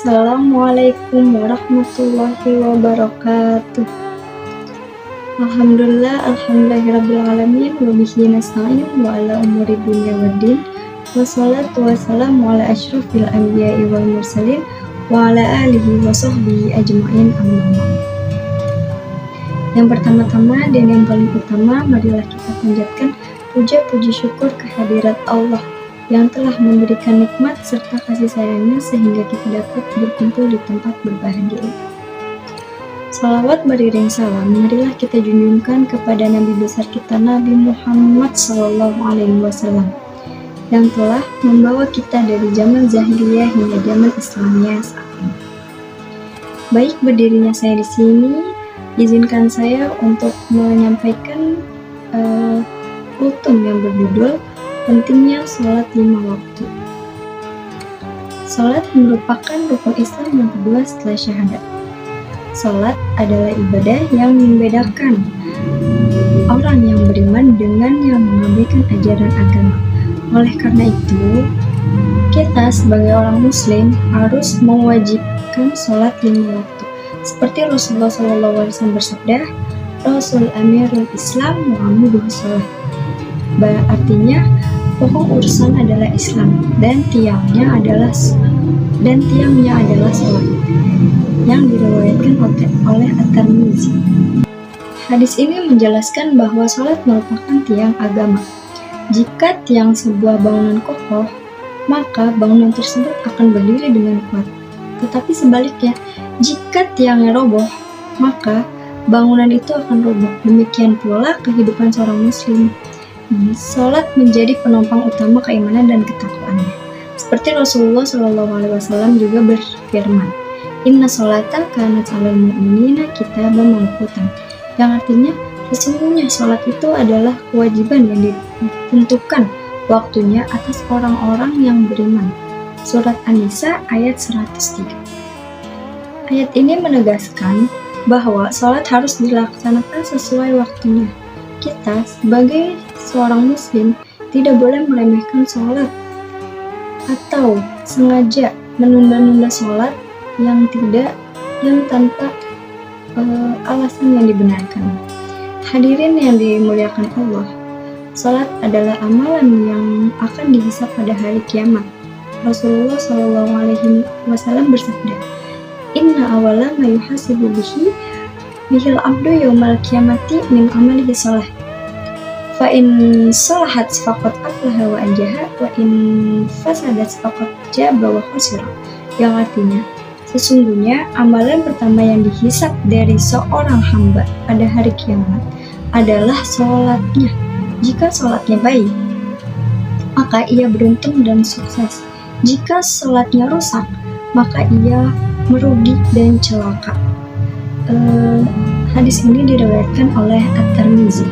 Assalamualaikum warahmatullahi wabarakatuh. Alhamdulillahirrabbilalamin. Wabihi nasta'in wa ala umuri dunya waddin. Wassalatu wassalamu ala asyrafil anbiya'i wal mursalin wa ala alihi wa sahbihi ajma'in, amma ba'd. Yang pertama-tama dan yang paling utama, marilah kita panjatkan puja puji syukur kehadirat Allah yang telah memberikan nikmat serta kasih sayangnya sehingga kita dapat berkumpul di tempat berbahagia. Salawat beriring salam, marilah kita junjungkan kepada Nabi besar kita Nabi Muhammad SAW yang telah membawa kita dari zaman jahiliyah hingga zaman Islamiyah saat ini. Baik, berdirinya saya di sini, izinkan saya untuk menyampaikan kultum yang berjudul pentingnya sholat 5 waktu. Sholat merupakan rukun Islam yang kedua setelah syahadat. Sholat adalah ibadah yang membedakan orang yang beriman dengan yang mengabaikan ajaran agama. Oleh karena itu, kita sebagai orang muslim harus mewajibkan sholat 5 waktu. Seperti Rasulullah SAW bersabda, Rasul Amirul Islam Muhammaduh sholat. Artinya, pokok urusan adalah Islam dan tiangnya adalah sholat, yang diriwayatkan oleh At-Tirmidzi. Hadis ini menjelaskan bahwa sholat merupakan tiang agama. Jika tiang sebuah bangunan kokoh, maka bangunan tersebut akan berdiri dengan kuat. Tetapi sebaliknya, jika tiangnya roboh, maka bangunan itu akan roboh. Demikian pula kehidupan seorang muslim. Sholat menjadi penopang utama keimanan dan ketakwaannya. Seperti Rasulullah SAW juga berfirman, Inna sholata kanat 'alal mu'minina kitaban mawqutan, yang artinya sesungguhnya sholat itu adalah kewajiban yang ditentukan waktunya atas orang-orang yang beriman. Surat An-Nisa ayat 103. Ayat ini menegaskan bahwa sholat harus dilaksanakan sesuai waktunya. Kita sebagai seorang muslim tidak boleh meremehkan sholat atau sengaja menunda-nunda sholat yang tanpa alasan yang dibenarkan. Hadirin yang dimuliakan Allah, sholat adalah amalan yang akan dihisab pada hari kiamat. Rasulullah SAW bersabda, Inna awala ma yuhasibu bihil abdu yaumal kiamati min amalihi sholah. Fa in sholahat faqad aflaha wa anjaha wa in fasadat faqad jaba wa khasira. Yang artinya, sesungguhnya amalan pertama yang dihisab dari seorang hamba pada hari kiamat adalah sholatnya. Jika sholatnya baik, maka ia beruntung dan sukses. Jika sholatnya rusak, maka ia merugi dan celaka. Hadis ini diriwayatkan oleh At-Tirmidzi.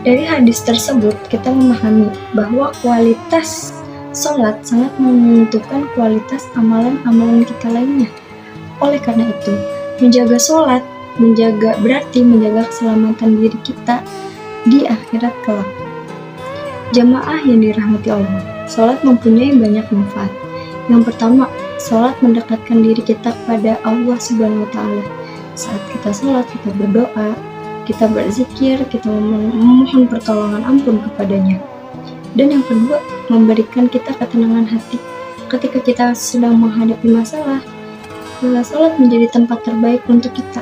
Dari hadis tersebut kita memahami bahwa kualitas sholat sangat menentukan kualitas amalan-amalan kita lainnya. Oleh karena itu, menjaga sholat berarti menjaga keselamatan diri kita di akhirat kelak. Jamaah yang dirahmati Allah, sholat mempunyai banyak manfaat. Yang pertama, sholat mendekatkan diri kita kepada Allah Subhanahu wa Ta'ala. Saat kita sholat, kita berdoa, kita berzikir, kita memohon pertolongan ampun kepadanya. Dan yang kedua, memberikan kita ketenangan hati. Ketika kita sedang menghadapi masalah, sholat menjadi tempat terbaik untuk kita.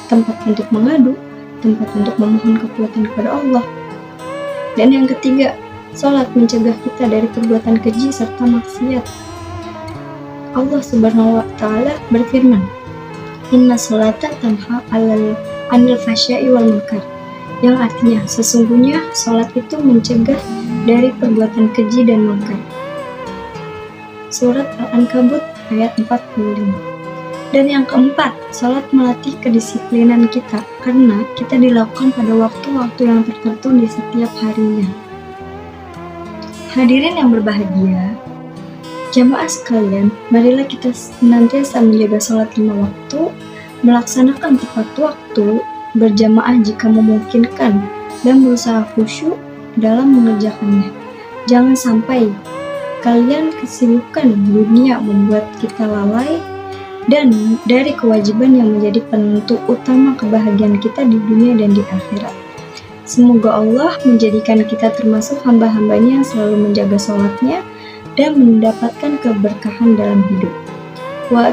Tempat untuk mengadu, tempat untuk memohon kekuatan kepada Allah. Dan yang ketiga, sholat mencegah kita dari perbuatan keji serta maksiat. Allah Subhanahu wa Ta'ala berfirman, Inna sholata tanha 'anil fahsya'i wal munkar, yang artinya sesungguhnya sholat itu mencegah dari perbuatan keji dan munkar. Surat Al-Ankabut ayat 45. Dan yang keempat, sholat melatih kedisiplinan kita karena kita dilakukan pada waktu-waktu yang tertentu di setiap harinya. Hadirin yang berbahagia, jamaah sekalian, marilah kita senantiasa menjaga sholat 5 waktu, melaksanakan tepat waktu, berjamaah jika memungkinkan, dan berusaha khusyuk dalam mengerjakannya. Jangan sampai kalian kesibukan dunia membuat kita lalai dan dari kewajiban yang menjadi penentu utama kebahagiaan kita di dunia dan di akhirat. Semoga Allah menjadikan kita termasuk hamba-hambanya yang selalu menjaga sholatnya dan mendapatkan keberkahan dalam hidup. Wa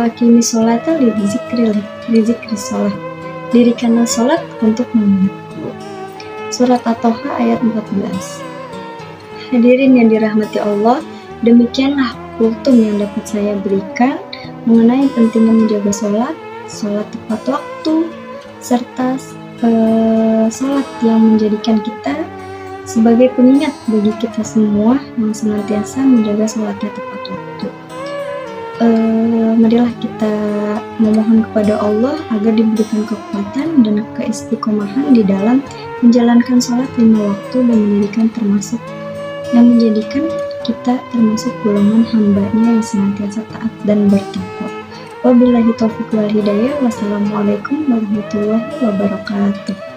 aqimi sholata li dzikri sholat. Dirikanlah sholat untuk mengingatku. Surat At-Toha ayat 14. Hadirin yang dirahmati Allah, demikianlah kultum yang dapat saya berikan mengenai pentingnya menjaga sholat tepat waktu, serta sholat yang menjadikan kita sebagai pengingat bagi kita semua yang senantiasa menjaga sholatnya tepat waktu. Marilah kita memohon kepada Allah agar diberikan kekuatan dan keistiqomahan di dalam menjalankan sholat 5 waktu dan menjadikan kita termasuk golongan hambanya yang senantiasa taat dan bertakwa. Wabillahi taufiq wal hidayah. Wassalamualaikum warahmatullahi wabarakatuh.